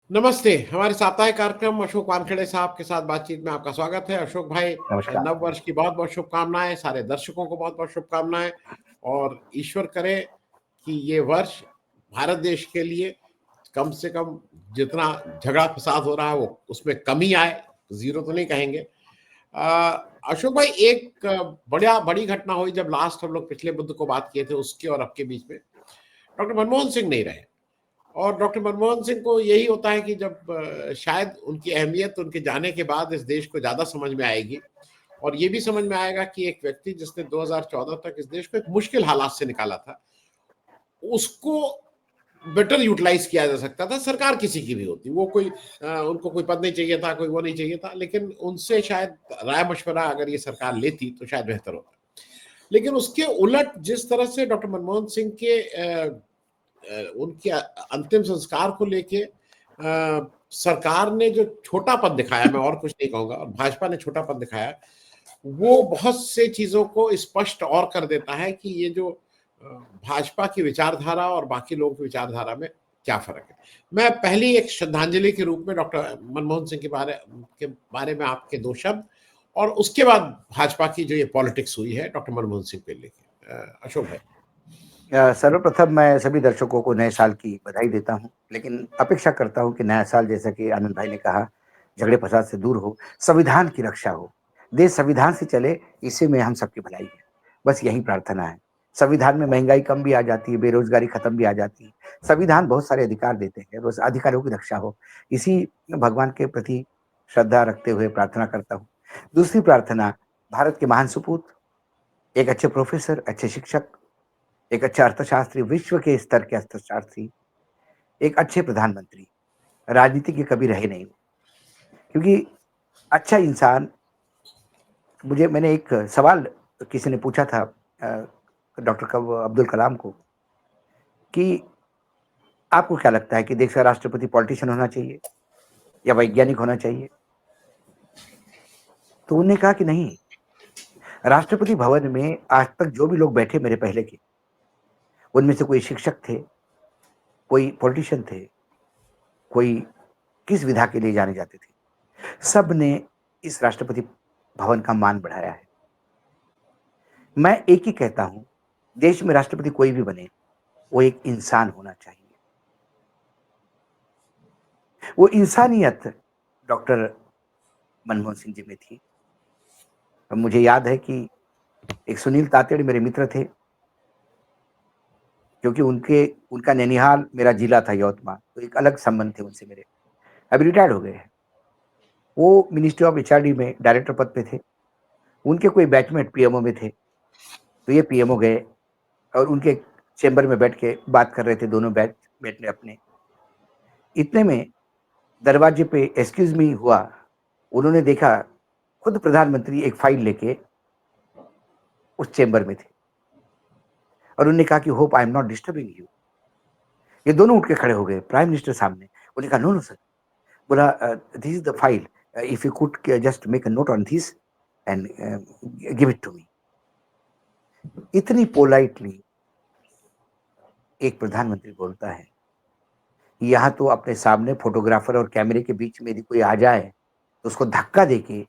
नमस्ते। हमारे साप्ताहिक कार्यक्रम अशोक वानखेड़े साहब के साथ बातचीत में आपका स्वागत है। अशोक भाई, नमस्कार। नव वर्ष की बहुत-बहुत शुभकामनाएँ, सारे दर्शकों को बहुत-बहुत शुभकामनाएँ और ईश्वर करे कि ये वर्ष भारत देश के लिए कम से कम जितना झगड़ा-फसाद हो रहा है वो उसमें कमी आए, ज़ीरो तो नहीं कहेंगे। अशोक भाई, एक बड़ी घटना हुई जब लास्ट हम लोग पिछले बुध को बात किए थे, उसके और आपके बीच में डॉक्टर मनमोहन सिंह नहीं रहे। और डॉक्टर मनमोहन सिंह को यही होता है कि जब शायद उनकी अहमियत उनके जाने के बाद इस देश को ज़्यादा समझ में आएगी और ये भी समझ में आएगा कि एक व्यक्ति जिसने 2014 तक इस देश को एक मुश्किल हालात से निकाला था, उसको बेटर यूटिलाइज किया जा सकता था। सरकार किसी की भी होती, वो कोई उनको कोई पद नहीं चाहिए था, कोई वो नहीं चाहिए था, लेकिन उनसे शायद राय मशवरा अगर ये सरकार लेती तो शायद बेहतर होता। लेकिन उसके उलट जिस तरह से डॉक्टर मनमोहन सिंह के उनके अंतिम संस्कार को लेके सरकार ने जो छोटा पद दिखाया, मैं और कुछ नहीं कहूंगा, और भाजपा ने छोटा पद दिखाया, वो बहुत से चीजों को स्पष्ट और कर देता है कि ये जो भाजपा की विचारधारा और बाकी लोगों की विचारधारा में क्या फर्क है। मैं पहली एक श्रद्धांजलि के रूप में डॉक्टर मनमोहन सिंह के बारे में आपके दो शब्द, और उसके बाद भाजपा की जो ये पॉलिटिक्स हुई है डॉक्टर मनमोहन सिंह को लेके। अशोक भाई। सर्वप्रथम मैं सभी दर्शकों को नए साल की बधाई देता हूं, लेकिन अपेक्षा करता हूं कि नया साल, जैसा कि आनंद भाई ने कहा, झगड़े फसाद से दूर हो, संविधान की रक्षा हो, देश संविधान से चले, इसी में हम सबकी भलाई है। बस यही प्रार्थना है। संविधान में महंगाई कम भी आ जाती है, बेरोजगारी खत्म भी आ जाती है। संविधान बहुत सारे अधिकार देते हैं, बस अधिकारों की रक्षा हो, इसी भगवान के प्रति श्रद्धा रखते हुए प्रार्थना करता हूँ। दूसरी प्रार्थना, भारत के महान सपूत, एक अच्छे प्रोफेसर, अच्छे शिक्षक, एक अच्छा अर्थशास्त्री, विश्व के स्तर के अर्थशास्त्री, एक अच्छे प्रधानमंत्री, राजनीति के कभी रहे नहीं। क्योंकि अच्छा इंसान, मैंने एक सवाल किसी ने पूछा था डॉक्टर अब्दुल कलाम को कि आपको क्या लगता है कि देश का राष्ट्रपति पॉलिटिशियन होना चाहिए या वैज्ञानिक होना चाहिए? तो उन्होंने कहा कि नहीं, राष्ट्रपति भवन में आज तक जो भी लोग बैठे मेरे पहले के, उनमें से कोई शिक्षक थे, कोई पॉलिटिशियन थे, कोई किस विधा के लिए जाने जाते थे, सब ने इस राष्ट्रपति भवन का मान बढ़ाया है। मैं एक ही कहता हूं, देश में राष्ट्रपति कोई भी बने, वो एक इंसान होना चाहिए। वो इंसानियत डॉक्टर मनमोहन सिंह जी में थी। अब मुझे याद है कि एक सुनील तातेड़ मेरे मित्र थे, क्योंकि उनका नैनीहाल मेरा जिला था, यवतमाल, तो एक अलग संबंध थे उनसे मेरे। अभी रिटायर्ड हो गए हैं। वो मिनिस्ट्री ऑफ एचआरडी में डायरेक्टर पद पे थे। उनके कोई बैचमेट पीएमओ में थे, तो ये पीएमओ गए और उनके चेंबर में बैठ के बात कर रहे थे, दोनों बैठने ने अपने। इतने में दरवाजे पे एक्सक्यूज मी हुआ। उन्होंने देखा, खुद प्रधानमंत्री एक फाइल लेके उस चेंबर में थे और उन्होंने कहा कि hope I am not disturbing you. ये दोनों उठ के खड़े हो गए प्राइम मिनिस्टर सामने। उन्होंने कहा नो नो सर। बोला this is the file, if you could just make a note on this and give it to me. इतनी पोलाइटली एक प्रधानमंत्री बोलता है। यहाँ तो अपने सामने फोटोग्राफर और कैमरे के बीच में यदि कोई आ जाए तो उसको धक्का देके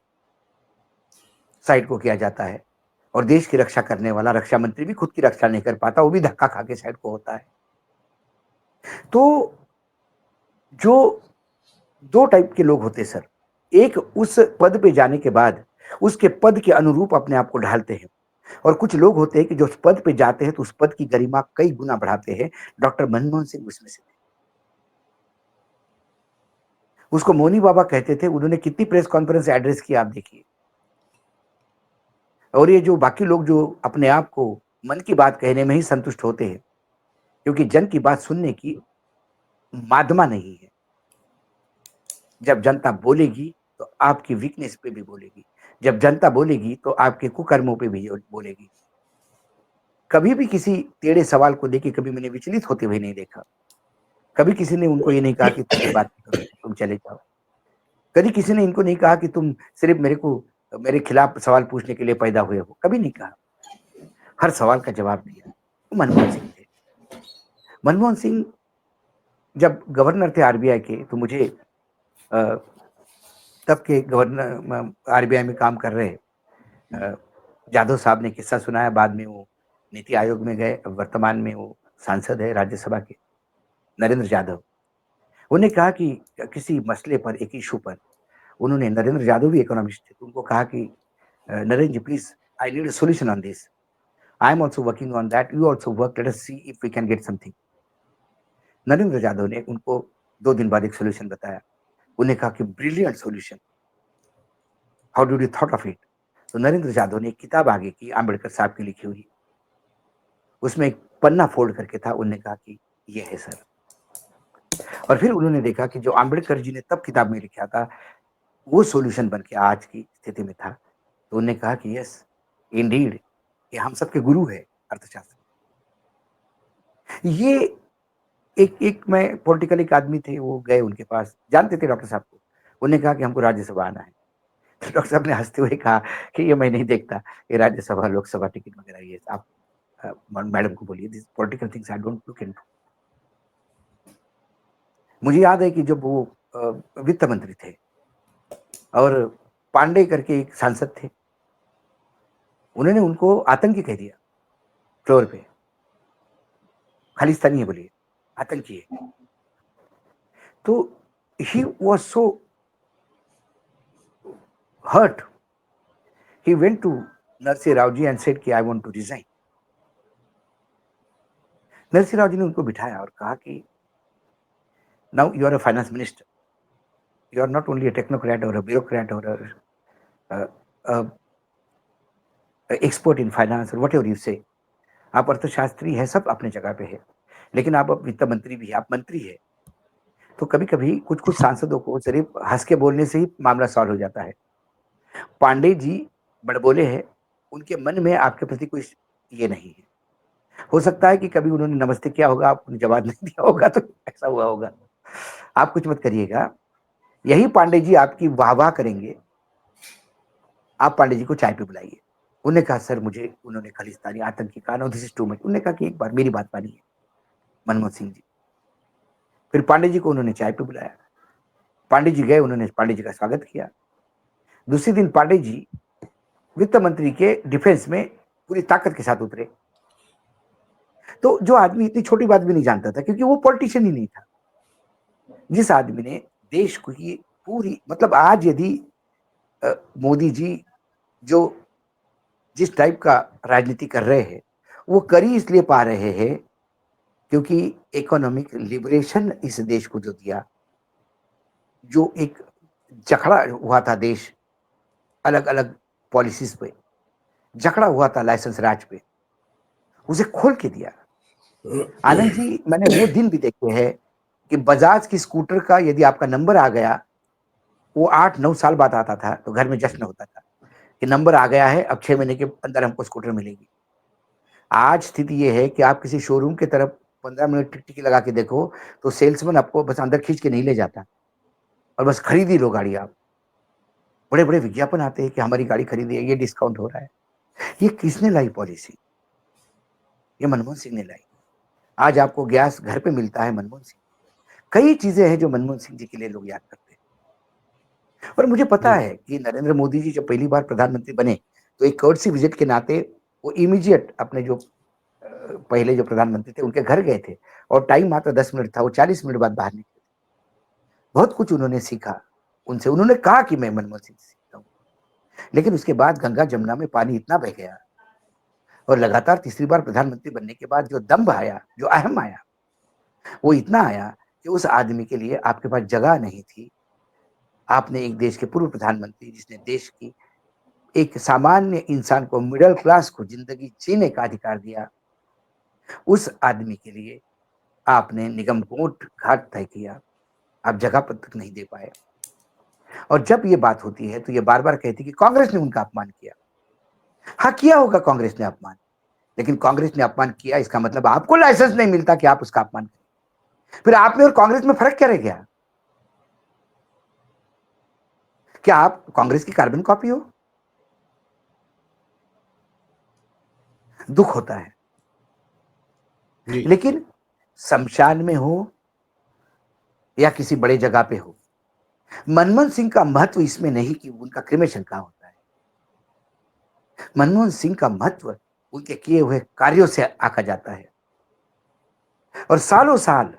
साइड को किया जाता है, और देश की रक्षा करने वाला रक्षा मंत्री भी खुद की रक्षा नहीं कर पाता, वो भी धक्का खा के साइड को होता है। तो जो दो टाइप के लोग होते सर, एक उस पद पे जाने के बाद उसके पद के अनुरूप अपने आप को ढालते हैं, और कुछ लोग होते हैं कि जो उस पद पे जाते हैं तो उस पद की गरिमा कई गुना बढ़ाते हैं। डॉक्टर मनमोहन सिंह उसमें से थे। उसको मोनी बाबा कहते थे। उन्होंने कितनी प्रेस कॉन्फ्रेंस एड्रेस की आप देखिए। और ये जो बाकी लोग जो अपने आप को मन की बात कहने में ही संतुष्ट होते हैं, क्योंकि जन की बात सुनने की मादमा नहीं है। जब जनता बोलेगी तो आपकी वीकनेस पे भी बोलेगी, जब जनता बोलेगी तो आपके कुकर्मों पे भी बोलेगी। कभी भी किसी टेढ़े सवाल को लेके कभी मैंने विचलित होते हुए नहीं देखा। कभी किसी ने उनको ये नहीं कहा कि तुम ये बात नहीं करो, तुम चले जाओ। कभी किसी ने इनको नहीं कहा कि तुम सिर्फ मेरे खिलाफ सवाल पूछने के लिए पैदा हुए हो, कभी नहीं कहा। हर सवाल का जवाब दिया। वो मनमोहन सिंह थे। मनमोहन सिंह जब गवर्नर थे आरबीआई के, तो मुझे तब के गवर्नर आरबीआई में काम कर रहे जाधव साहब ने किस्सा सुनाया। बाद में वो नीति आयोग में गए, अब वर्तमान में वो सांसद है राज्यसभा के, नरेंद्र यादव। उन्होंने कहा कि किसी मसले पर, एक इशू पर, उन्होंने, नरेंद्र यादव भी इकोनॉमिस्ट थे, तो उनको कहा कि Narendra ji please, I need a solution on this, I am also working on that, you also work, let us see if we can get something. Narendra Yadav ने उनको 2 दिन बाद एक सोल्यूशन बताया। उन्हें कहा कि brilliant solution, how did you thought of it? तो नरेंद्र यादव ने एक किताब आगे की, आम्बेडकर साहब की लिखी हुई, उसमें एक पन्ना फोल्ड करके था। उन्होंने कहा कि ये है सर। और फिर उन्होंने देखा कि जो आम्बेडकर जी ने तब किताब में लिखा था, वो सॉल्यूशन बन के आज की स्थिति में था। तो उन्होंने कहा कि यस इंडीड, ये हम सबके गुरु है अर्थशास्त्र। ये एक एक मैं पॉलिटिकल एक आदमी थे, वो गए उनके पास, जानते थे डॉक्टर साहब को। उन्होंने कहा कि हमको राज्यसभा आना है। तो डॉक्टर साहब ने हंसते हुए कहा कि ये मैं नहीं देखता, ये राज्यसभा लोकसभा टिकट वगैरह, ये आप मैडम को बोलिए, this political things I don't look into. मुझे याद है कि जब वो वित्त मंत्री थे और पांडे करके एक सांसद थे, उन्होंने उनको आतंकी कह दिया फ्लोर पे। खालिस्तानी है बोलिए, आतंकी है। तो he was so hurt, he went to Narasimha Rao ji and said कि I want to resign. Narasimha Rao ji ने उनको बिठाया और कहा कि now you are a finance minister, you are not only a technocrat or a bureaucrat or expert in finance or whatever you say, आप अर्थशास्त्री है, सब अपने जगह पे है, लेकिन आप अब वित्त मंत्री भी है, आप मंत्री है। तो कभी कभी कुछ कुछ सांसदों को सिर्फ हंस के बोलने से ही मामला सॉल्व हो जाता है। पांडे जी बड़बोले हैं, उनके मन में आपके प्रति कोई ये नहीं है। हो सकता है कि कभी उन्होंने नमस्ते किया होगा, आपने जवाब नहीं दिया होगा, तो ऐसा हुआ होगा। आप कुछ मत करिएगा, यही पांडे जी आपकी वाह वाह करेंगे। आप पांडे जी को चाय पे बुलाइए। उन्होंने कहा सर मुझे, उन्होंने खालिस्तानी आतंकी कहा, no this is too much. उन्होंने कहा कि एक बार मेरी बात मानिए मनमोहन सिंह जी। फिर पांडे जी को उन्होंने चाय पे बुलाया, पांडे जी गए, उन्होंने पांडे जी का स्वागत किया। दूसरे दिन पांडे जी वित्त मंत्री के डिफेंस में पूरी ताकत के साथ उतरे। तो जो आदमी इतनी छोटी बात भी नहीं जानता था, क्योंकि वो पॉलिटिशियन ही नहीं था, जिस आदमी ने देश को की पूरी, मतलब आज यदि मोदी जी जो जिस टाइप का राजनीति कर रहे हैं, वो कर ही इसलिए पा रहे हैं क्योंकि इकोनॉमिक लिबरेशन इस देश को जो दिया, जो एक जखड़ा हुआ था देश अलग अलग पॉलिसीज पे, जकड़ा हुआ था लाइसेंस राज पे, उसे खोल के दिया। आनंद जी, मैंने वो दिन भी देखे हैं कि बजाज की स्कूटर का यदि आपका नंबर आ गया, वो 8-9 साल बाद आता था, तो घर में जश्न होता था कि नंबर आ गया है, अब 6 महीने के अंदर हमको स्कूटर मिलेगी। आज स्थिति ये है कि आप किसी शोरूम की तरफ 15 मिनट टिकटिकी लगा के देखो, तो सेल्समैन आपको बस अंदर खींच के नहीं ले जाता और बस खरीद ही लो गाड़ी आप। बड़े-बड़े विज्ञापन आते हैं कि हमारी गाड़ी खरीदिए, ये डिस्काउंट हो रहा है। ये किसने लाई पॉलिसी? ये मनमोहन सिंह ने लाई। आज आपको गैस घर पे मिलता है, मनमोहन सिंह। कई चीजें हैं जो मनमोहन सिंह जी के लिए लोग याद करते हैं। और मुझे पता जी है कि नरेंद्र मोदी जी जब पहली बार प्रधानमंत्री बने, तो एक कर्टसी विजिट के नाते वो इमीडिएट अपने जो पहले जो प्रधानमंत्री थे उनके घर गए थे, और टाइम मात्र 10 मिनट था, वो 40 मिनट बाद बाहर निकले। बहुत कुछ उन्होंने सीखा उनसे। उन्होंने कहा कि मैं मनमोहन सिंह से सीखता हूँ, लेकिन उसके बाद गंगा जमुना में पानी इतना बह गया, और लगातार तीसरी बार प्रधानमंत्री बनने के बाद जो दम्भ आया, जो अहम आया, वो इतना आया कि उस आदमी के लिए आपके पास जगह नहीं थी। आपने एक देश के पूर्व प्रधानमंत्री, जिसने देश की एक सामान्य इंसान को, मिडिल क्लास को जिंदगी जीने का अधिकार दिया, उस आदमी के लिए आपने निगमबोध घाट तय किया, आप जगह पर तक नहीं दे पाए। और जब ये बात होती है तो ये बार बार कहती कि कांग्रेस ने उनका अपमान किया। हाँ, किया होगा कांग्रेस ने अपमान, लेकिन कांग्रेस ने अपमान किया इसका मतलब आपको लाइसेंस नहीं मिलता कि आप उसका अपमान करें। फिर आप में और कांग्रेस में फर्क क्या रह गया? क्या आप कांग्रेस की कार्बन कॉपी हो? दुख होता है। जी लेकिन शमशान में हो या किसी बड़े जगह पे हो। मनमोहन सिंह का महत्व इसमें नहीं कि उनका क्रिमेशन कहाँ होता है। मनमोहन सिंह का महत्व उनके किए हुए कार्यों से आका जाता है। और सालों साल,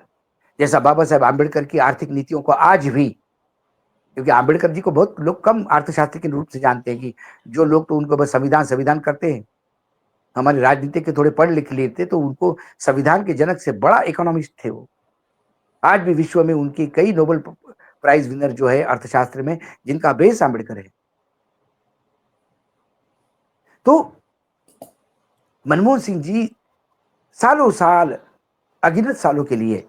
जैसा बाबा साहेब आंबेडकर की आर्थिक नीतियों को आज भी, क्योंकि आंबेडकर जी को बहुत लोग कम अर्थशास्त्री के रूप से जानते हैं, कि जो लोग तो उनको बस संविधान संविधान करते हैं, हमारे राजनीति के थोड़े पढ़ लिख लेते तो उनको संविधान के जनक से बड़ा इकोनॉमिस्ट थे वो। आज भी विश्व में उनकी कई नोबेल प्राइज विनर जो है अर्थशास्त्र में, जिनका बेस आंबेडकर है। तो मनमोहन सिंह जी सालों साल, अगिनत सालों के लिए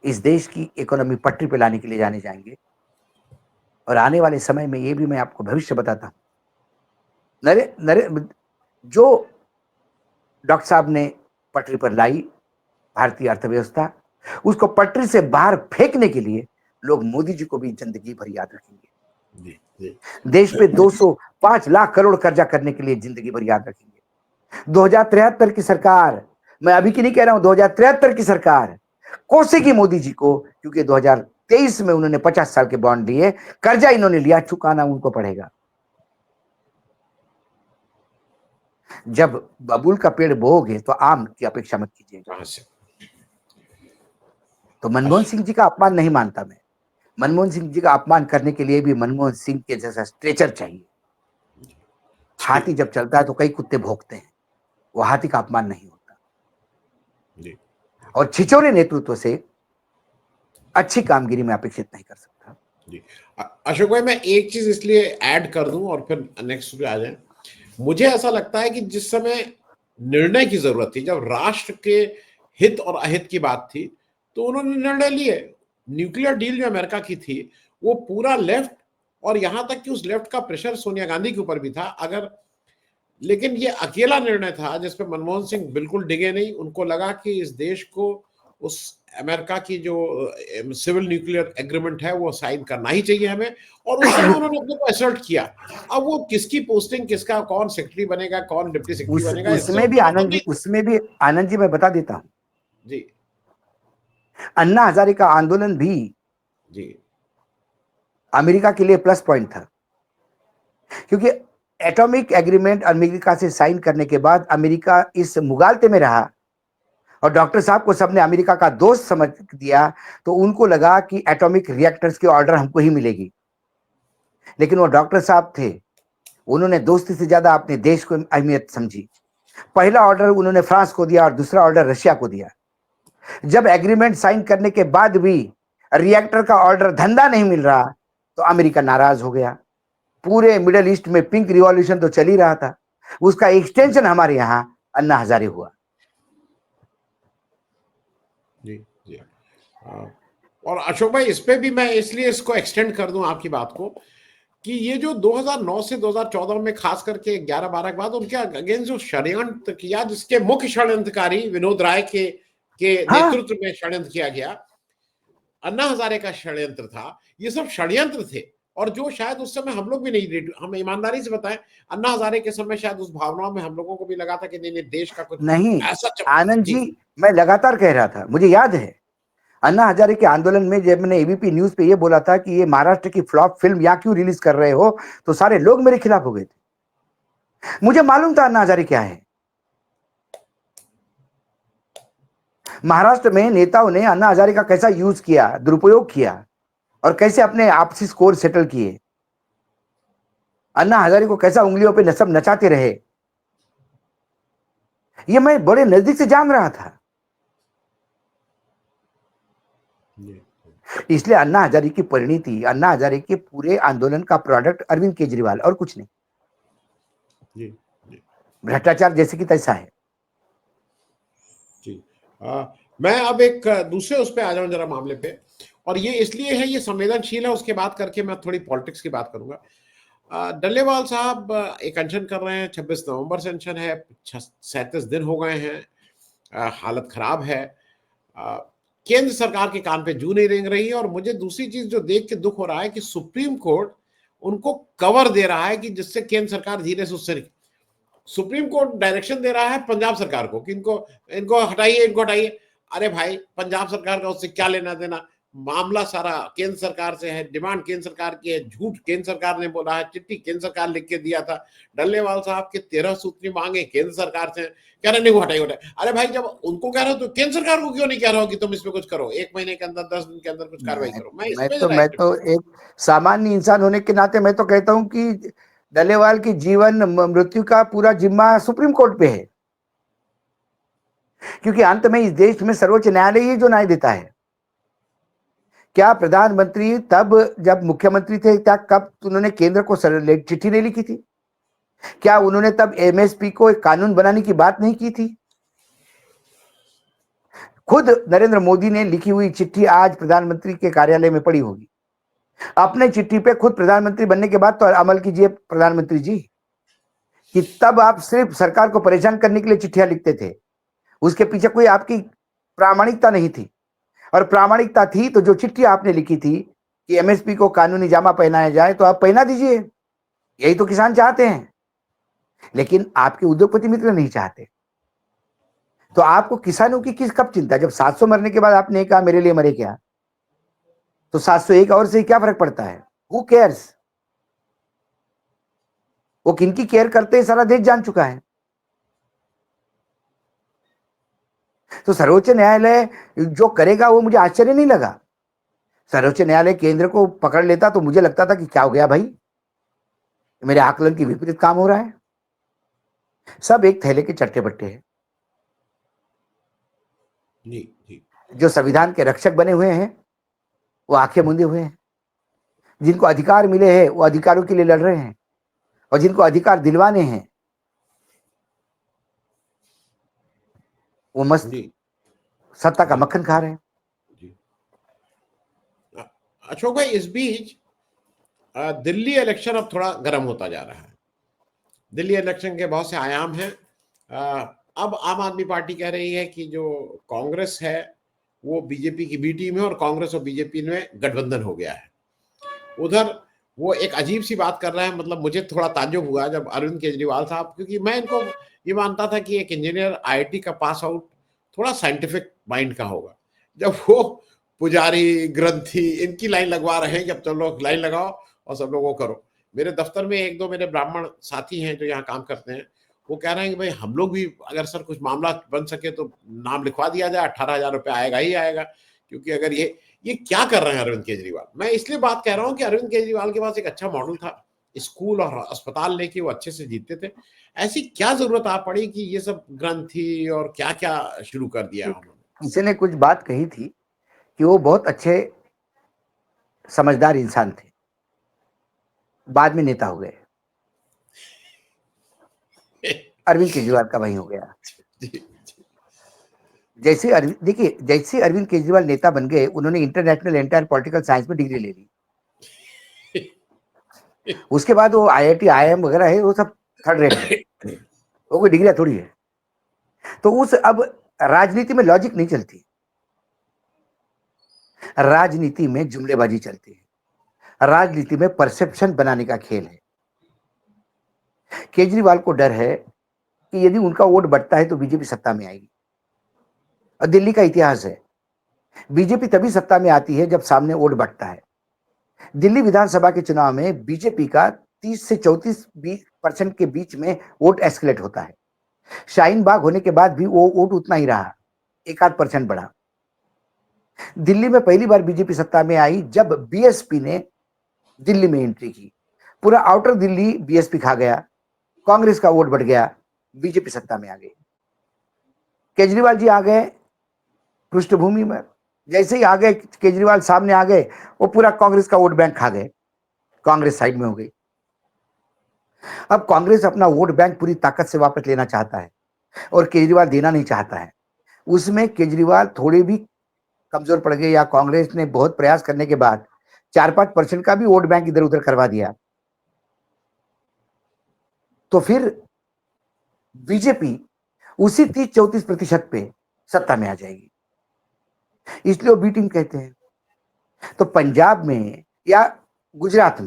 इस देश की इकोनॉमी पटरी पे लाने के लिए जाने जाएंगे। और आने वाले समय में ये भी मैं आपको भविष्य बताता हूं, नरे नरे जो डॉक्टर साहब ने पटरी पर लाई भारतीय अर्थव्यवस्था, उसको पटरी से बाहर फेंकने के लिए लोग मोदी जी को भी जिंदगी भर याद रखेंगे। जी, जी। देश पे 205 लाख करोड़ कर्जा करने के लिए जिंदगी भर याद रखेंगे। 2073 की सरकार, मैं अभी की नहीं कह रहा हूं, 2073 की सरकार कोसेगी मोदी जी को, क्योंकि 2023 में उन्होंने 50 साल के बॉन्ड लिए, कर्जा इन्होंने लिया, चुकाना उनको पड़ेगा। जब बबूल का पेड़ बोओगे तो आम की अपेक्षा मत कीजिएगा। कहां से? तो मनमोहन सिंह जी का अपमान नहीं मानता मैं। मनमोहन सिंह जी का अपमान करने के लिए भी मनमोहन सिंह के जैसा स्ट्रेचर चाहिए। हाथी जब चलता है तो कई कुत्ते भौंकते हैं, वो हाथी का अपमान नहीं होता। जी। और छिछोरे नेतृत्व से अच्छी कामगिरी में अपेक्षित नहीं कर सकता। जी। अशोक भाई, मैं एक चीज इसलिए ऐड कर दूं और फिर नेक्स्ट पे आ जाए। मुझे ऐसा लगता है कि जिस समय निर्णय की जरूरत थी, जब राष्ट्र के हित और अहित की बात थी, तो उन्होंने निर्णय लिए। न्यूक्लियर डील जो अमेरिका की थी, वो पूरा लेफ्ट, और यहां तक कि उस लेफ्ट का प्रेशर सोनिया गांधी के ऊपर भी था। अगर लेकिन ये अकेला निर्णय था जिसपे मनमोहन सिंह बिल्कुल डिगे नहीं। उनको लगा कि इस देश को उस अमेरिका की जो सिविल न्यूक्लियर एग्रीमेंट है वो साइन करना ही चाहिए हमें, और उस समय उन्होंने अपने को असर्ट किया। अब वो किसकी पोस्टिंग, किसका कौन सेक्रेटरी बनेगा, कौन डिप्टी सेक्रेटरी बनेगा, इससे उसमें भी उनको आनंद नहीं। जी, मैं बता देता हूं, जी, अन्ना हजारे का आंदोलन भी जी, अमेरिका के लिए प्लस पॉइंट था, क्योंकि एटॉमिक एग्रीमेंट अमेरिका से साइन करने के बाद अमेरिका इस मुगालते में रहा, और डॉक्टर साहब को सबने अमेरिका का दोस्त समझ दिया, तो उनको लगा कि एटॉमिक रिएक्टर्स की ऑर्डर हमको ही मिलेगी। लेकिन वो डॉक्टर साहब थे, उन्होंने दोस्ती से ज्यादा अपने देश को अहमियत समझी। पहला ऑर्डर उन्होंने फ्रांस को दिया और दूसरा ऑर्डर रशिया को दिया। जब एग्रीमेंट साइन करने के बाद भी रिएक्टर का ऑर्डर धंधा नहीं मिल रहा, तो अमेरिका नाराज हो गया। पूरे मिडिल ईस्ट में पिंक रिवॉल्यूशन तो चल ही रहा था, उसका एक्सटेंशन हमारे यहां अन्ना हजारे हुआ। जी, जी। और अशोक भाई, इस पे भी मैं इसलिए इसको एक्सटेंड कर दूं आपकी बात को, कि ये जो 2009 से 2014 में खास करके 11-12 के बाद उनके अगेंस्ट जो षड्यंत्र किया, जिसके मुख्य षड्यंत्रकारी विनोद राय के हाँ, नेतृत्व में षड्यंत्र किया गया, अन्ना हजारे का षड्यंत्र था, ये सब षड्यंत्र थे। और जो शायद उस समय हम लोग भी नहीं, हम ईमानदारी से बताएं, अन्ना हजारे के समय शायद उस भावनाओं में हम लोगों को भी लगा था कि नहीं नहीं, देश का कुछ नहीं ऐसा आनंद जी, जी, मैं लगातार कह रहा था, मुझे याद है अन्ना हजारे के आंदोलन में जब मैंने एबीपी न्यूज पे ये बोला था कि ये महाराष्ट्र की फ्लॉप फिल्म यहाँ क्यों रिलीज कर रहे हो, तो सारे लोग मेरे खिलाफ हो गए थे। मुझे मालूम था अन्ना हजारे क्या है। महाराष्ट्र में नेताओं ने अन्ना हजारे का कैसा यूज किया, दुरुपयोग किया, और कैसे अपने आपसी स्कोर सेटल किए, अन्ना हजारे को कैसा उंगलियों पे सब नचाते रहे, ये मैं बड़े नजदीक से जान रहा था। इसलिए अन्ना हजारे की परिणति, अन्ना हजारे के पूरे आंदोलन का प्रोडक्ट अरविंद केजरीवाल और कुछ नहीं। जी, जी, भ्रष्टाचार जैसे कि तैसा है। जी। मैं अब एक दूसरे उस पे आ जाऊं जरा मामले पे, और ये इसलिए है, ये संवेदनशील है, उसके बाद करके मैं थोड़ी पॉलिटिक्स की बात करूंगा। डल्लेवाल साहब एक अनशन कर रहे हैं, 26 नवंबर से अनशन है, 37 दिन हो गए हैं। हालत खराब है। अ, केंद्र सरकार के कान पे जू नहीं रेंग रही है। और मुझे दूसरी चीज जो देख के दुख हो रहा है कि सुप्रीम कोर्ट उनको कवर दे रहा है, कि जिससे केंद्र सरकार धीरे से उससे, सुप्रीम कोर्ट डायरेक्शन दे रहा है पंजाब सरकार को कि इनको इनको हटाइए, इनको हटाइए। अरे भाई, पंजाब सरकार का उससे क्या लेना देना? मामला सारा केंद्र सरकार से है, डिमांड केंद्र सरकार की है, झूठ केंद्र सरकार ने बोला है, चिट्ठी केंद्र सरकार लिख के दिया था। डल्लेवाल साहब के 13 सूत्री मांगे केंद्र सरकार से, कह रहे नहीं वो हटाई हटाई। अरे भाई जब उनको कह रहे हो तो केंद्र सरकार को क्यों नहीं कह रहे हो कि तुम इसमें कुछ करो, 1 महीने के अंदर 10 दिन के अंदर कुछ कार्रवाई करो। मैं तो एक सामान्य इंसान होने के नाते मैं तो कहता हूं कि डल्लेवाल की जीवन मृत्यु का पूरा जिम्मा सुप्रीम कोर्ट पे है, क्योंकि अंत में इस देश में सर्वोच्च न्यायालय ही जो न्याय देता है। क्या प्रधानमंत्री तब जब मुख्यमंत्री थे क्या कब उन्होंने केंद्र को चिट्ठी नहीं लिखी थी? क्या उन्होंने तब एमएसपी को एक कानून बनाने की बात नहीं की थी? खुद नरेंद्र मोदी ने लिखी हुई चिट्ठी आज प्रधानमंत्री के कार्यालय में पड़ी होगी। अपने चिट्ठी पे खुद प्रधानमंत्री बनने के बाद तो अमल कीजिए प्रधानमंत्री जी, कि तब आप सिर्फ सरकार को परेशान करने के लिए चिट्ठियां लिखते थे, उसके पीछे कोई आपकी प्रामाणिकता नहीं थी। और प्रामाणिकता थी तो जो चिट्ठी आपने लिखी थी कि एमएसपी को कानूनी जामा पहनाया जाए, तो आप पहना दीजिए, यही तो किसान चाहते हैं। लेकिन आपके उद्योगपति मित्र नहीं चाहते। तो आपको किसानों की किस कब चिंता? जब 700 मरने के बाद आपने कहा मेरे लिए मरे क्या, तो 701 और से क्या फर्क पड़ता है? Who cares? वो किनकी केयर करते हैं सारा देश जान चुका है। तो सर्वोच्च न्यायालय जो करेगा वो मुझे आश्चर्य नहीं लगा। सर्वोच्च न्यायालय केंद्र को पकड़ लेता तो मुझे लगता था कि क्या हो गया भाई, मेरे आकलन की विपरीत काम हो रहा है। सब एक थैले के चट्टे बट्टे हैं। जी। जो संविधान के रक्षक बने हुए हैं वो आंखें मूंदे हुए हैं, जिनको अधिकार मिले हैं वो अधिकारों के लिए लड़ रहे हैं, और जिनको अधिकार दिलवाने हैं वो मस्त सत्ता का मक्खन खा रहे हैं। अशोक भाई, इस बीच दिल्ली इलेक्शन अब थोड़ा गर्म होता जा रहा है। दिल्ली इलेक्शन के बहुत से आयाम हैं। अब आम आदमी पार्टी कह रही है कि जो कांग्रेस है वो बीजेपी की बी टीम है और कांग्रेस और बीजेपी में गठबंधन हो गया है। उधर वो एक अजीब सी बात कर रहा है। मतलब मुझे थोड़ा ताज्जुब हुआ जब अरविंद केजरीवाल साहब, क्योंकि मैं इनको ये मानता था कि एक इंजीनियर आईआईटी का पास आउट थोड़ा साइंटिफिक माइंड का होगा, जब वो पुजारी ग्रंथी इनकी लाइन लगवा रहे हैं, जब तुम लोग लाइन लगाओ और सब लोग वो करो। मेरे दफ्तर में 1-2 मेरे ब्राह्मण साथी हैं जो यहाँ काम करते हैं, वो कह रहे हैं कि भाई हम लोग भी अगर सर कुछ मामला बन सके तो नाम लिखवा दिया जाए, 18,000 रुपये आएगा ही आएगा। क्योंकि अगर ये क्या कर रहे हैं अरविंद केजरीवाल। मैं इसलिए बात कह रहा हूँ कि अरविंद केजरीवाल के पास एक अच्छा मॉडल था, स्कूल और अस्पताल लेके वो अच्छे से जीतते थे। ऐसी क्या जरूरत आ पड़ी कि ये सब ग्रंथी और क्या क्या शुरू कर दिया उन्होंने? किसी ने कुछ बात कही थी कि वो बहुत अच्छे समझदार इंसान थे, बाद में नेता हो गए। अरविंद केजरीवाल का वही हो गया। जैसे अरविंद केजरीवाल नेता बन गए, उन्होंने इंटरनेशनल एंटायर पॉलिटिकल साइंस में डिग्री ले ली। उसके बाद वो आईआईटी आईआईएम वगैरह है वो सब थर्ड रेट है, वो कोई डिग्री थोड़ी है। तो उस अब राजनीति में लॉजिक नहीं चलती, राजनीति में जुमलेबाजी चलती है, राजनीति में परसेप्शन बनाने का खेल है। केजरीवाल को डर है कि यदि उनका वोट बढ़ता है तो बीजेपी सत्ता में आएगी। और दिल्ली का इतिहास है, बीजेपी तभी सत्ता में आती है जब सामने वोट बढ़ता है। दिल्ली विधानसभा के चुनाव में बीजेपी का 30 से 34% के बीच में वोट एस्केलेट होता है। शाहीन बाग होने के बाद भी वो वोट उतना ही रहा, 1-8% बढ़ा। दिल्ली में पहली बार बीजेपी सत्ता में आई जब बीएसपी ने दिल्ली में एंट्री की। पूरा आउटर दिल्ली बीएसपी खा गया, कांग्रेस का वोट बढ़ गया, बीजेपी सत्ता में आ गई। केजरीवाल जी आ गए पृष्ठभूमि में, जैसे ही आ गए केजरीवाल सामने आ गए, वो पूरा कांग्रेस का वोट बैंक खा गए, कांग्रेस साइड में हो गई। अब कांग्रेस अपना वोट बैंक पूरी ताकत से वापस लेना चाहता है और केजरीवाल देना नहीं चाहता है। उसमें केजरीवाल थोड़े भी कमजोर पड़ गए, या कांग्रेस ने बहुत प्रयास करने के बाद 4-5% का भी वोट बैंक इधर उधर करवा दिया, तो फिर बीजेपी उसी 30-34% पे सत्ता में आ जाएगी। इसलिए वो बी टीम कहते हैं। तो पंजाब में या गुजरात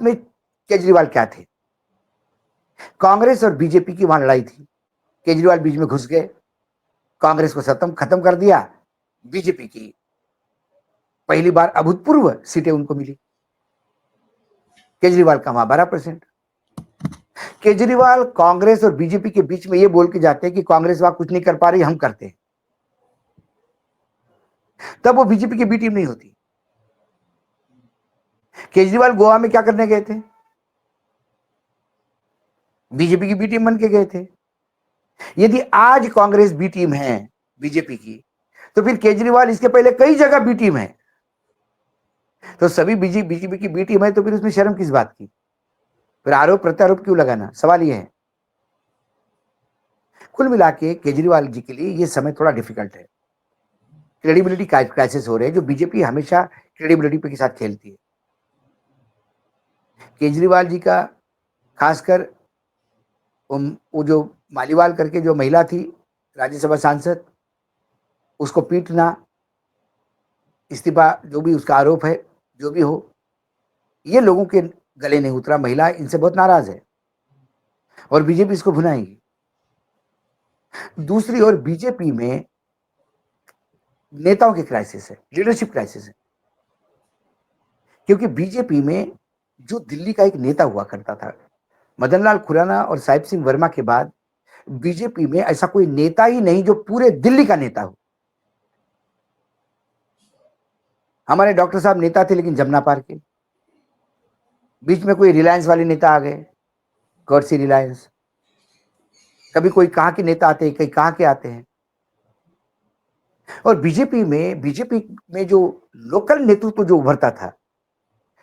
में केजरीवाल क्या थे? कांग्रेस और बीजेपी की वहां लड़ाई थी, केजरीवाल बीच में घुस गए, कांग्रेस को खत्म कर दिया, बीजेपी की पहली बार अभूतपूर्व सीटें उनको मिली। केजरीवाल का वहां 12%। केजरीवाल कांग्रेस और बीजेपी के बीच में ये बोल के जाते हैं कि कांग्रेस वहां कुछ नहीं कर पा रही, हम करते हैं, तब वो बीजेपी की बी टीम नहीं होती। केजरीवाल गोवा में क्या करने गए थे? बीजेपी की बी टीम बन के गए थे। यदि आज कांग्रेस बी टीम है बीजेपी की, तो फिर केजरीवाल इसके पहले कई जगह बी टीम है, तो सभी बीजेपी की बी टीम है, तो फिर उसमें शर्म किस बात की? फिर आरोप प्रत्यारोप क्यों लगाना? सवाल यह है। कुल मिला के केजरीवाल जी के लिए यह समय थोड़ा डिफिकल्ट है। क्रेडिबिलिटी क्राइसिस हो रहे हैं, जो बीजेपी हमेशा क्रेडिबिलिटी पे के साथ खेलती है। केजरीवाल जी का खासकर वो जो मालीवाल करके जो महिला थी राज्यसभा सांसद, उसको पीटना, इस्तीफा, जो भी उसका आरोप है, जो भी हो, ये लोगों के गले नहीं उतरा। महिला इनसे बहुत नाराज है और बीजेपी इसको भुनाएगी। दूसरी ओर बीजेपी में नेताओं की क्राइसिस है, लीडरशिप क्राइसिस है, क्योंकि बीजेपी में जो दिल्ली का एक नेता हुआ करता था, मदन लाल खुराना और साहिब सिंह वर्मा के बाद बीजेपी में ऐसा कोई नेता ही नहीं जो पूरे दिल्ली का नेता हो। हमारे डॉक्टर साहब नेता थे, लेकिन जमुना पार के। बीच में कोई रिलायंस वाले नेता आ गए, कर्सी रिलायंस। कभी कोई कहां के नेता आते हैं, कहीं कहां के आते हैं। और बीजेपी में जो लोकल नेतृत्व जो उभरता था,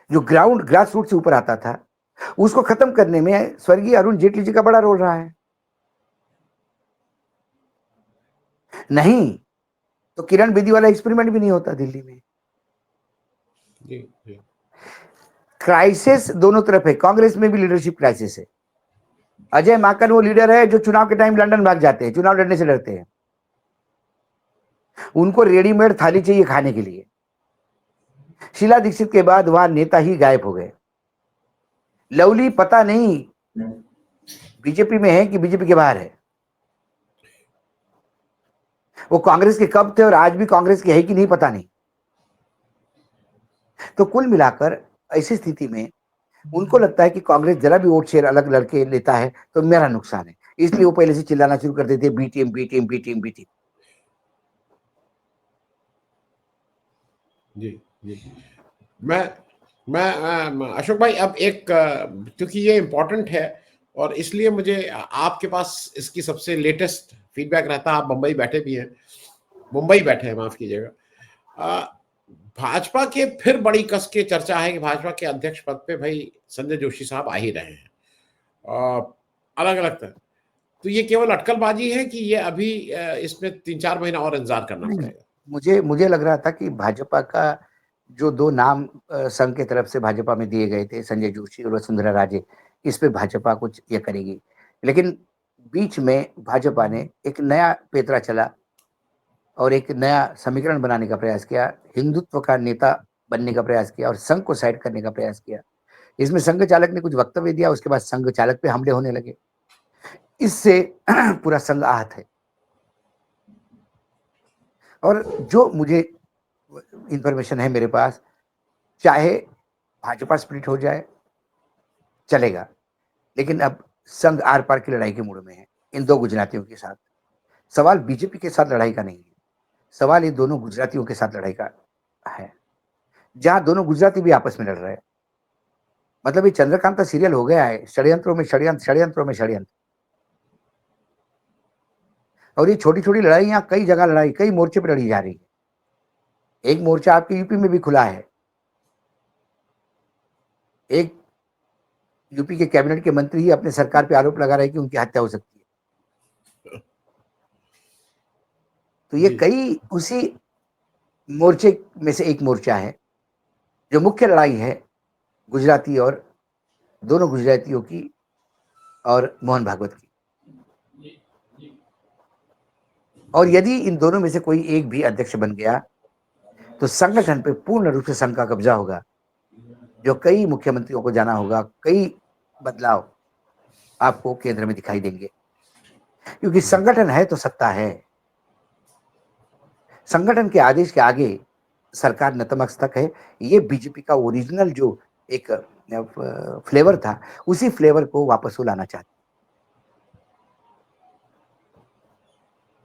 जो ग्राउंड ग्रास रूट से ऊपर आता था, उसको खत्म करने में स्वर्गीय अरुण जेटली जी का बड़ा रोल रहा है। नहीं तो किरण बेदी वाला एक्सपेरिमेंट भी नहीं होता दिल्ली में। जी जी। क्राइसिस दोनों तरफ है, कांग्रेस में भी लीडरशिप क्राइसिस है। अजय माकन वो लीडर है जो चुनाव के टाइम लंदन भाग जाते हैं, चुनाव लड़ने से डरते हैं। उनको रेडीमेड थाली चाहिए खाने के लिए। शीला दीक्षित के बाद वहां नेता ही गायब हो गए। लवली पता नहीं बीजेपी में है कि बीजेपी के बाहर है। वो कांग्रेस के कब थे और आज भी कांग्रेस के है कि नहीं पता नहीं। तो कुल मिलाकर ऐसी स्थिति में उनको लगता है कि कांग्रेस जरा भी वोट शेयर अलग लड़के लेता है तो मेरा नुकसान है, इसलिए वो पहले से चिल्लाना शुरू कर देते हैं, B team B team B team B team. जी जी। मैं अशोक भाई, अब एक क्योंकि ये इम्पोर्टेंट है और इसलिए मुझे आपके पास इसकी सबसे लेटेस्ट फीडबैक रहता है। आप मुंबई बैठे भी हैं, मुंबई बैठे हैं, माफ कीजिएगा। भाजपा के फिर बड़ी कस के चर्चा है कि भाजपा के अध्यक्ष पद पे भाई संजय जोशी साहब आ ही रहे हैं अलग अलग तरह। तो ये केवल अटकलबाजी है कि ये अभी इसमें 3-4 महीना और इंतजार करना पड़ेगा? मुझे लग रहा था कि भाजपा का जो दो नाम संघ के तरफ से भाजपा में दिए गए थे, संजय जोशी और वसुंधरा राजे, इस पे भाजपा कुछ ये करेगी। लेकिन बीच में भाजपा ने एक नया पेतरा चला और एक नया समीकरण बनाने का प्रयास किया, हिंदुत्व का नेता बनने का प्रयास किया और संघ को साइड करने का प्रयास किया। इसमें संघ चालक ने कुछ वक्तव्य दिया, उसके बाद संघ चालक पे हमले होने लगे। इससे पूरा संघ आहत है। और जो मुझे इंफॉर्मेशन है मेरे पास, चाहे भाजपा स्प्लिट हो जाए चलेगा, लेकिन अब संघ आर पार की लड़ाई के मूड में है इन दो गुजरातियों के साथ। सवाल बीजेपी के साथ लड़ाई का नहीं है, सवाल ये दोनों गुजरातियों के साथ लड़ाई का है, जहां दोनों गुजराती भी आपस में लड़ रहे हैं। मतलब ये चंद्रकांता सीरियल हो गया है, षड्यंत्रों में षड्यंत्र, षड्यंत्रों में षड्यंत्र। और ये छोटी छोटी लड़ाइयां कई जगह लड़ाई, कई मोर्चे पर लड़ी जा रही है। एक मोर्चा आपके यूपी में भी खुला है। एक यूपी के कैबिनेट के मंत्री ही अपने सरकार पे आरोप लगा रहे हैं कि उनकी हत्या हो सकती है। तो ये जी कई उसी मोर्चे में से एक मोर्चा है। जो मुख्य लड़ाई है गुजराती और दोनों गुजरातियों की और मोहन भागवत की। और यदि इन दोनों में से कोई एक भी अध्यक्ष बन गया तो संगठन पे पूर्ण रूप से संघ का कब्जा होगा, जो कई मुख्यमंत्रियों को जाना होगा, कई बदलाव आपको केंद्र में दिखाई देंगे, क्योंकि संगठन है तो सत्ता है। संगठन के आदेश के आगे सरकार नतमस्तक है। ये बीजेपी का ओरिजिनल जो एक फ्लेवर था, उसी फ्लेवर को वापस वो लाना चाहती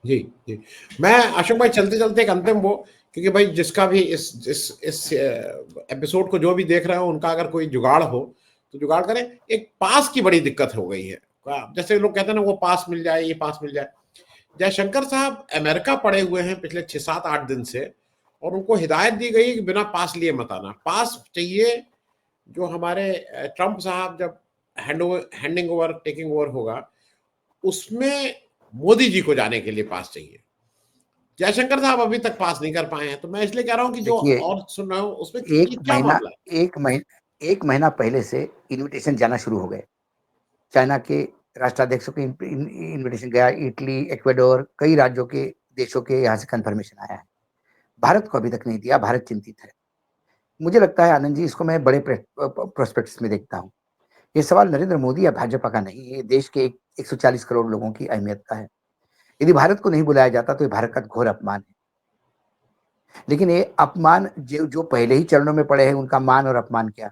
जी जी। मैं अशोक भाई चलते चलते एक अंतिम वो, क्योंकि भाई जिसका भी इस एपिसोड को जो भी देख रहे हो उनका अगर कोई जुगाड़ हो तो जुगाड़ करें। एक पास की बड़ी दिक्कत हो गई है, जैसे लोग कहते हैं ना वो पास मिल जाए, ये पास मिल जाए। जयशंकर साहब अमेरिका पड़े हुए हैं पिछले 6-7-8 दिन से, और उनको हिदायत दी गई कि बिना पास लिए मत आना। पास चाहिए जो हमारे ट्रंप साहब जब हैंडिंग ओवर टेकिंग ओवर होगा उसमें मोदी जी को जाने के लिए पास चाहिए। जयशंकर साहब अभी तक पास नहीं कर पाए हैं, तो मैं इसलिए कह रहा हूं कि जो देखिए, और सुन रहे हो उसमें एक ये क्या महीना मामला है। एक महीना 1 महीना पहले से इनविटेशन जाना शुरू हो गए। चाइना के राष्ट्राध्यक्षों के इनविटेशन गया, इटली, इक्वाडोर, कई राज्यों के देशों के यहाँ से कंफर्मेशन आया है। भारत को अभी तक नहीं दिया, भारत चिंतित है। मुझे लगता है आनंद जी, इसको मैं बड़े प्रोस्पेक्ट्स में देखता हूँ। ये सवाल नरेंद्र मोदी या भाजपा का नहीं है, ये देश के 140 करोड़ लोगों की अहमियत का है। यदि भारत को नहीं बुलाया जाता तो ये भारत का घोर अपमान है। लेकिन ये अपमान जो जो पहले ही चरणों में पड़े हैं, उनका मान और अपमान क्या?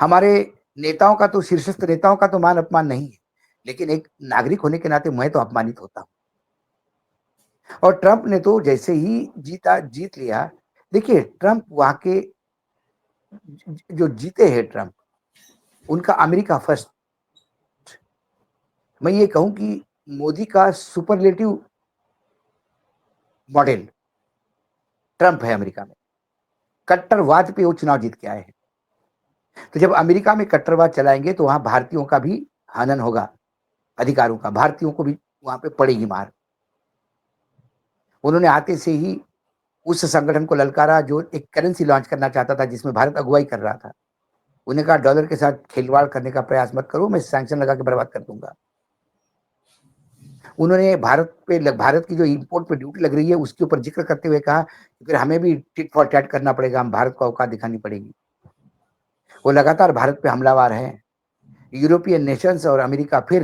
हमारे नेताओं का तो, शीर्षस्थ नेताओं का तो मान अपमान नहीं है, लेकिन एक नागरिक होने के नाते मैं तो अपमानित होता हूँ। और ट्रंप ने तो जैसे ही जीत लिया, देखिए ट्रंप वहां के जो जीते हैं ट्रंप, उनका अमेरिका फर्स्ट, मैं ये कहूं कि मोदी का सुपरलेटिव मॉडल ट्रंप है अमेरिका में। कट्टरवाद पे वो चुनाव जीत के आए हैं। तो जब अमेरिका में कट्टरवाद चलाएंगे तो वहां भारतीयों का भी हनन होगा, अधिकारों का, भारतीयों को भी वहां पे पड़ेगी मार। उन्होंने आते से ही उस संगठन को ललकारा जो एक करेंसी लॉन्च करना चाहता था, जिसमें भारत अगुवाई कर रहा था। उन्हें कहा डॉलर के साथ खिलवाड़ करने का प्रयास मत करो, मैं सैंक्शन लगा के बर्बाद कर दूंगा। उन्होंने भारत की जो इंपोर्ट पे ड्यूटी लग रही है उसके ऊपर जिक्र करते हुए कहा कि फिर हमें भी टिट फॉर टैट करना पड़ेगा, हम भारत को औकात दिखानी पड़ेगी। वो लगातार भारत पे हमलावर है। यूरोपियन नेशंस और अमेरिका फिर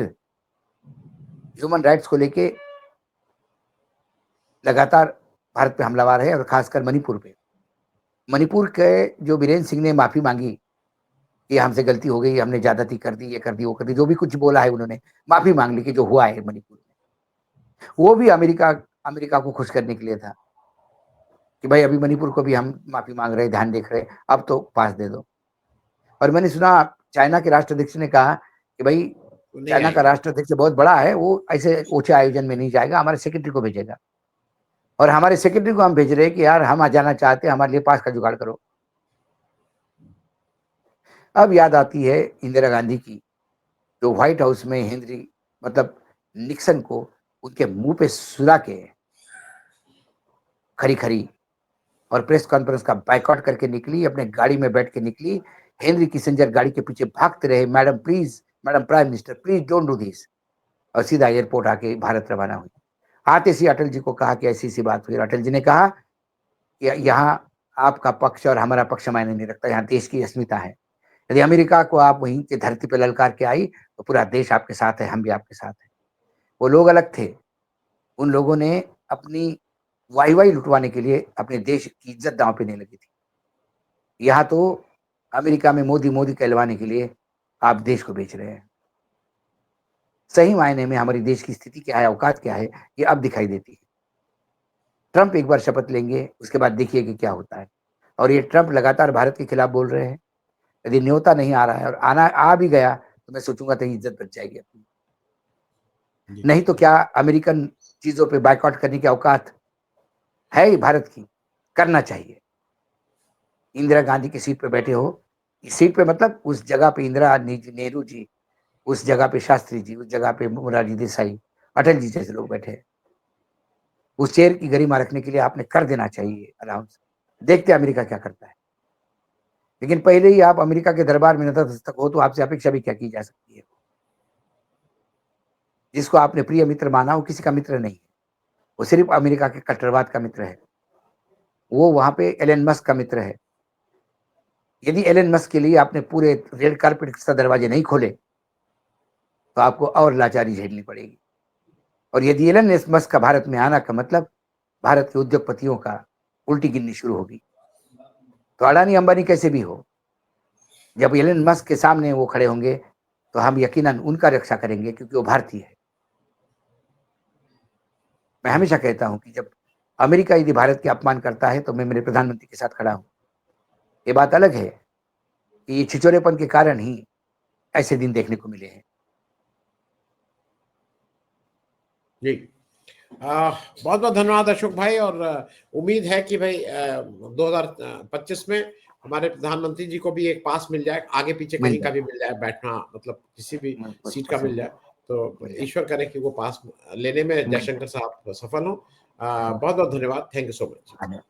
ह्यूमन राइट्स को लेके लगातार भारत पे हमलावर है, और खासकर मणिपुर पे। मणिपुर के जो बीरेन्द्र सिंह ने माफी मांगी कि हमसे गलती हो गई, हमने ज्यादती कर दी, ये कर दी, वो कर दी, जो भी कुछ बोला है उन्होंने माफी मांग ली कि जो हुआ है मणिपुर में, वो भी अमेरिका अमेरिका को खुश करने के लिए था कि भाई अभी मणिपुर को भी हम माफी मांग रहे हैं, ध्यान देख रहे हैं, अब तो पास दे दो। और मैंने सुना चाइना के राष्ट्राध्यक्ष ने कहा कि भाई वो नहीं चाइना का आएंगे। राष्ट्राध्यक्ष बहुत बड़ा है, वो ऐसे ऊंचे आयोजन में नहीं जाएगा, हमारे सेक्रेटरी को भेजेगा। और हमारे सेक्रेटरी को हम भेज रहे हैं कि यार हम जाना चाहते हैं, हमारे लिए पास का जुगाड़ करो। अब याद आती है इंदिरा गांधी की, जो व्हाइट हाउस में हेनरी मतलब निक्सन को उनके मुंह पे सुला के खरी खरी और प्रेस कॉन्फ्रेंस का बाइकआउट करके निकली, अपने गाड़ी में बैठ के निकली। हेनरी किसिंजर गाड़ी के पीछे भागते रहे, madam please, madam prime minister please don't do this, और सीधा एयरपोर्ट आके भारत रवाना हुई। आते सी अटल जी को कहा कि ऐसी सी बात हुई। अटल जी ने कहा कि यहाँ आपका पक्ष और हमारा पक्ष मायने नहीं रखता, यहाँ देश की अस्मिता है। यदि अमेरिका को आप वहीं की धरती पर ललकार के आई तो पूरा देश आपके साथ है, हम भी आपके साथ हैं। वो लोग अलग थे, उन लोगों ने अपनी वाई लुटवाने के लिए अपने देश की इज्जत दांव पे नहीं लगी थी। यहाँ तो अमेरिका में मोदी मोदी कहलवाने के लिए आप देश को बेच रहे हैं। सही मायने में हमारी देश की स्थिति क्या है, औकात क्या है, ये अब दिखाई देती है। ट्रंप एक बार शपथ लेंगे, उसके बाद देखिए कि क्या होता है। और ये ट्रंप लगातार भारत के खिलाफ बोल रहे हैं। यदि न्योता नहीं आ रहा है और आना आ भी गया तो मैं सोचूंगा तो इज्जत बच जाएगी अपनी। जी नहीं तो क्या अमेरिकन चीजों पे बाइकआउट करने की औकात है ही भारत की? करना चाहिए। इंदिरा गांधी की सीट पे बैठे हो, इस सीट पे मतलब उस जगह पे इंदिरा नेहरू जी, उस जगह पे शास्त्री जी, उस जगह पे मोरारजी देसाई, अटल जी जैसे लोग बैठे हैं। उस चेयर की गरिमा रखने के लिए आपने कर देना चाहिए अनाउंस। देखते हैं अमेरिका क्या करता है। लेकिन पहले ही आप अमेरिका के दरबार में नतमस्तक हो तो आपसे अपेक्षा भी क्या की जा सकती है? जिसको आपने प्रिय मित्र माना वो किसी का मित्र नहीं है, वो सिर्फ अमेरिका के कट्टरवाद का मित्र है। वो वहां पे एलन मस्क का मित्र है। यदि एलन मस्क के लिए आपने पूरे रेड कार्पेट के साथ दरवाजे नहीं खोले तो आपको और लाचारी झेलनी पड़ेगी। और यदि एलन मस्क का भारत में आना का मतलब भारत के उद्योगपतियों का उल्टी गिननी शुरू होगी। तो अडानी अंबानी कैसे भी हो, जब एलन मस्क के सामने वो खड़े होंगे तो हम यकीनन उनका रक्षा करेंगे, क्योंकि वो भारतीय है। मैं हमेशा कहता हूं कि जब अमेरिका यदि भारत के अपमान करता है तो मैं मेरे प्रधानमंत्री के साथ खड़ा हूं। ये बात अलग है कि ये छिचोरेपन के कारण ही ऐसे दिन देखने को मिले हैं। जी, बहुत बहुत धन्यवाद अशोक भाई। और उम्मीद है कि भाई 2025 में हमारे प्रधानमंत्री जी को भी एक पास मिल जाए, आगे पीछे मिल कहीं का जाए। भी मिल जाए, बैठना मतलब किसी भी बिल्कुल, सीट का मिल जाए। तो मिल जाए। ईश्वर करे कि वो पास लेने में मिल जयशंकर साहब सफल हो। बहुत बहुत धन्यवाद। Thank you so much. जाए।